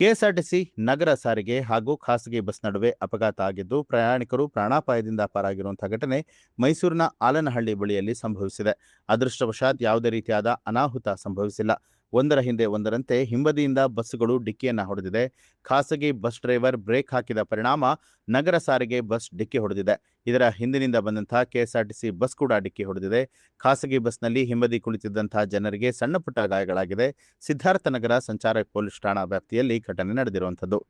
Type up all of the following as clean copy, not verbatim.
KSRTC ನಗರ ಸಾರಿಗೆ ಹಾಗೂ ಖಾಸಗಿ ಬಸ್ ನಡುವೆ ಅಪಘಾತ ಆಗಿದ್ದು, ಪ್ರಯಾಣಿಕರು ಪ್ರಾಣಾಪಾಯದಿಂದ ಪಾರಾಗಿರುವಂತಹ ಘಟನೆ ಮೈಸೂರಿನ ಆಲನಹಳ್ಳಿ ಬಳಿಯಲ್ಲಿ ಸಂಭವಿಸಿದೆ. ಅದೃಷ್ಟವಶಾತ್ ಯಾವುದೇ ರೀತಿಯಾದ ಅನಾಹುತ ಸಂಭವಿಸಿಲ್ಲ. ಒಂದರ ಹಿಂದೆ ಒಂದರಂತೆ ಹಿಂಬದಿಯಿಂದ ಬಸ್ಸುಗಳು ಡಿಕ್ಕಿಯನ್ನ ಹೊಡೆದಿದೆ. ಖಾಸಗಿ ಬಸ್ ಡ್ರೈವರ್ ಬ್ರೇಕ್ ಹಾಕಿದ ಪರಿಣಾಮ ನಗರ ಸಾರಿಗೆ ಬಸ್ ಡಿಕ್ಕಿ ಹೊಡೆದಿದೆ. ಇದರ ಹಿಂದಿನಿಂದ ಬಂದಂತಹ ಕೆಎಸ್ಆರ್ಟಿಸಿ ಬಸ್ ಕೂಡ ಡಿಕ್ಕಿ ಹೊಡೆದಿದೆ. ಖಾಸಗಿ ಬಸ್ನಲ್ಲಿ ಹಿಂಬದಿ ಕುಳಿತಿದ್ದಂತಹ ಜನರಿಗೆ ಸಣ್ಣಪುಟ್ಟ ಗಾಯಗಳಾಗಿದೆ. ಸಿದ್ಧಾರ್ಥನಗರ ಸಂಚಾರ ಪೊಲೀಸ್ ಠಾಣಾ ವ್ಯಾಪ್ತಿಯಲ್ಲಿ ಘಟನೆ ನಡೆದಿರುವಂಥದ್ದು.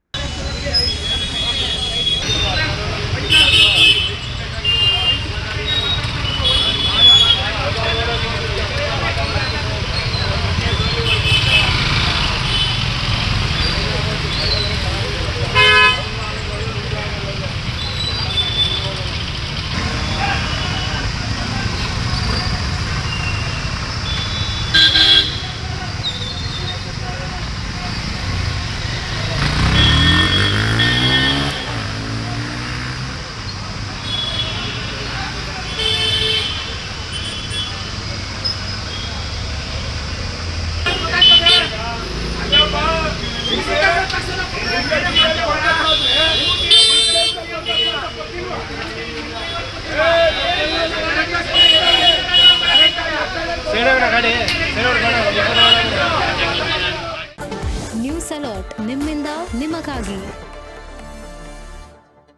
ನ್ಯೂಸ್ ಅಲರ್ಟ್ ನಿಮ್ಮಿಂದ ನಿಮಗಾಗಿ.